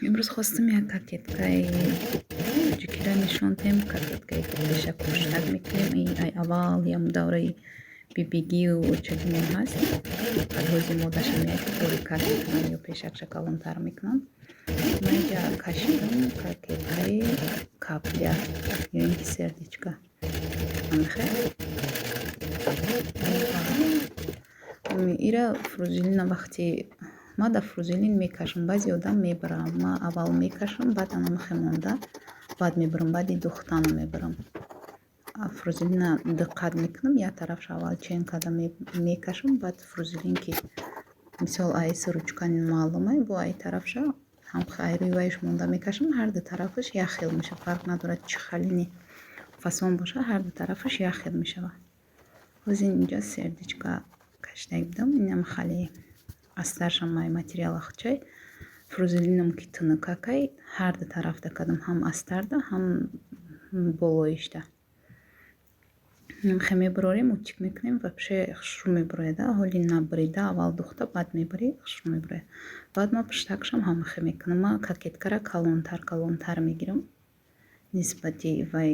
имрӯз хостам як кокеткаи кӯчукиро нишон диҳем. Кокеткаи пеша кӯшак мекунем. Ай аввал ям давраи бибигию очагимон ҳаст. Баъд ҳози модашам як кӯрикак мекунам ё пешакша калонтар мекунам. Ман инҷа кашидам кокеткаи капля ё ин ки сердечко. Намехай? Ира фрузелина вақти ма да фрузелин мекашам. Баъзи одам мебарам. Ма аввал мекашам, баъд ана мехемонда, баъд мебарам, баъди духтану мебарам. Фрузелина диққат мекунам, як тарафша аввал чен карда мекашам, баъд фрузелин ки мисол айси ручка маълумай, бо ай тарафша ҳам ай рӯи вайш монда мекашам, ҳар ду тарафаш як хел меша. Фарқ надорад чӣ халини фасон боша, ҳар ду тарафаш як хел мешава. ҳозир инҷа сердечко кашида будам. Инам хали астаршам май материал ахчай. Фрузелинам ки тунукакай ҳар ду тарафда кардам, ҳам астарда, ҳам болоишда. Хе мебарорем, утик мекунем, вообще хушрӯ мебарояда. Ҳоли набарида аввал духта, баъд мебарӣ, хушрӯ мебарояд. Баъд ма пуштакшам ҳама хе мекунам. Ма кокеткаро калонтар мегирам. Нисбати вай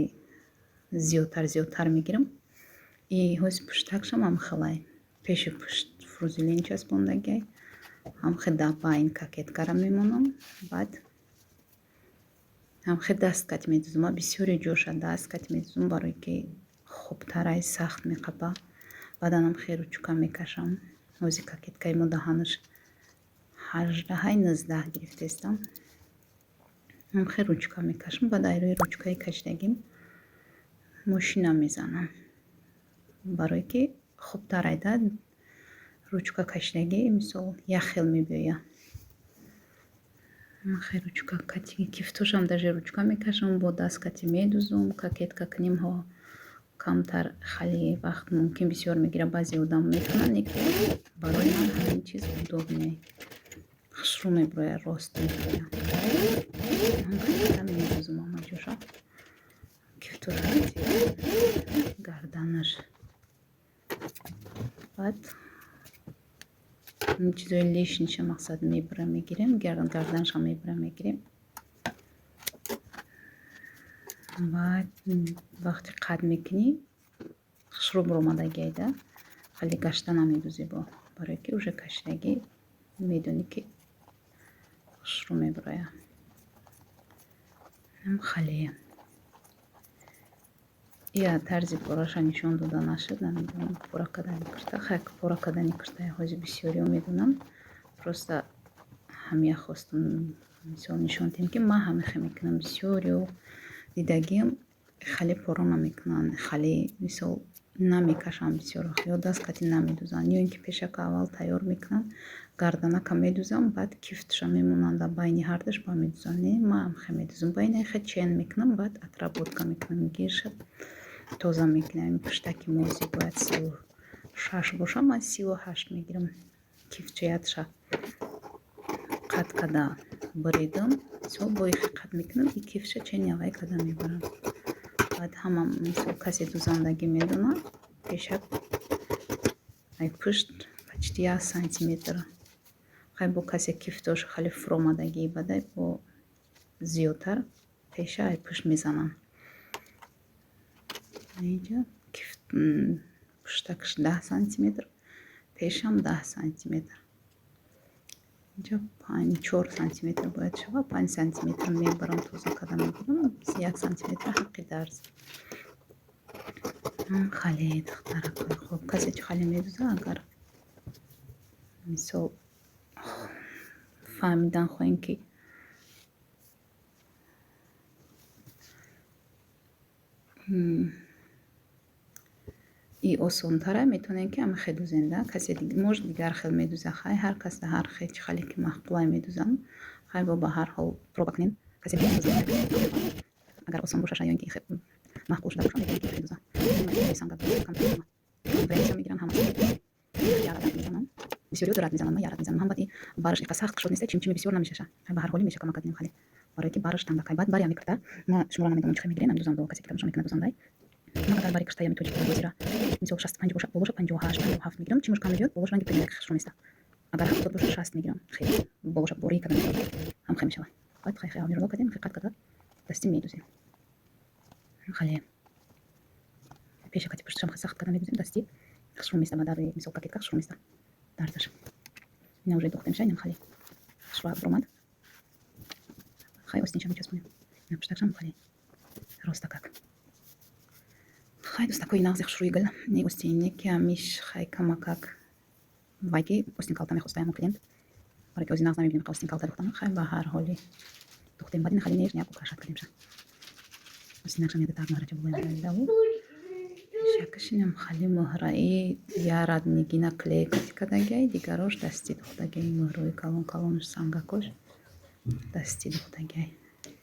зиёдтар мегирам. И ҳози пуштакшам ҳам хелай. Пеши пушт фрузелин часпондагиай. ҳам хе да байн кокеткаро мемонам. Баъд ҳам хе даст кати медузам. Ма бисёри ҷоша даст кати медузам, барои ки хубтарай сахт меқапа. Баъд анам хе ручка мекашам. ҳози кокеткаи мо даҳанаш 18-19 гирифтестам. ҳам хе ручка мекашам. Баъд ай рӯи ручкаи кашидагим мошина мезанам, барои ки хубтар айда ручка кашидагӣ мисол як хел мебиёя. Хе ручка кати кифтошам даже ручка мекашам, бо даст кати медузам. Кокетка книмҳо камтар хали вақт мумкин бисёр мегира. Баъзе одам мекунанд, лекин барои ман ҳамин чиз удобнее. хушрӯ мебароя, рост мебароя. Медузам ҳама ҷоша. Кифтоша гарданаш. баъд ин чизои лишниша мақсад мебара мегирем, гарданша мебара мегирем. баъд вақти қад мекунӣ хушрӯ баромадагӣ айда, хали гашта намедузӣ бо, барои ки уже кашидагӣ медонӣ ки хушрӯ мебароя. Хале я тарзи пораша нишон дода нашуд, намедонам пора кардани курта. Хай пора кардани куртаи ҳозир бисёриҳо медонанд. Просто ҳамия хостам мисол нишон диҳем ки ман ҳамеха мекунам. Бисёриҳо дидагиам хали пора намекунанд, хали мисол намекашанд бисёр вақт, ё даст кати намедузанд, ё ин ки пешака аввал тайёр мекунанд, гарданака медузанд, баъд кифтша мемонанд, байни ҳардаш ба медузанд. Не, ман ҳамеха медузам. байни хе чен мекунам, баъд отработка мекунам. гирша тоза мекунам. пуштаки мози бояд 36 боша, ман 38 мегирам. кифчаятша қад карда баридам, мисол бои хе қад мекунам, и кифша чен явай карда мебарам. баъд ҳама мисол касе дузандагӣ медонад, пешак ай пушт почти 1 сантиметр. хай бо касе кифтош хали фуромадагӣ бадай бо зиёдтар пеша ай пушт мезанам. инҷа пуштакш 10 сантиметр, пешам 10 сантиметр. инҷа 4 сантиметр бояд шава. 5 сантиметр мебарам, тоза карда мегирам. 1 сантиметр ҳаққи дарз. хали духтаракай хуб. касе чӣ хали медуза, агар мисол фаҳмидан хоҳем ки и осонтара, метавонем ки ҳамеха дузенда. касе мож дигар хел медуза. хай ҳар кас да ҳар хел чӣ хали ки махқулай медузанд. хай бо ба ҳар ҳол проба кунем. касе агар осон боша ё ин ки махқул шуда боша, метавонем ки медуза. бренча мегирам, ҳама ярат мезанам. бисёриҳо дурат мезанам, ма ярат мезанам. ҳам баъди бараш иқа сахт кушод неста, чимчими бисёр намешаша. хай ба ҳар ҳоли мешакама кардем хали, барои ки бараш тангакай. баъд баря мекурта. ма шуморо намедонам чӣ хел мегирем. медузам до касе ки кадомша мекунад дузандай. ма агар бари куртая метоҷи бозира мисол 65 боша, болоша 58, 57 мегирам. чӣ муш кам мебиёд, болоша ранги премия хушрӯ неста. агар 70 боша 60 мегирам. хеле болоша бори кадам мебиёд. ҳам خیلی میشود. بعد خیلی آمیزون کردیم خیلی قطع دستی میدوزیم. خیلی پیش کتی پشتشم خیلی سخت کردن میدوزیم دستی. خشم میسته مداری میسال کتی خشم میسته دردش. اینا وجود دختم شاینم خیلی شوا برومد. خیلی استینشم میچسبونیم. نه پشتشم خیلی راست کک. خیلی دوست دارم نازی خشوی گل. نی استینی که همیش خیلی کم کک. وایکی استین کالتا میخواستم کلینت. برای که از ناز نمیبینیم که استین کالتا دختم خیلی به هر حالی. دختم بعدی خیلی نیست نیابو کارشات کردیم شد. استین نقشم یاد تاگ مهرچه بودیم داو. شکشینم خیلی مهرایی یارد نگینا کلی کتی کداگی دیگراش دستی دختگی مهروی کلون کلونش سانگاکوش دستی دختگی.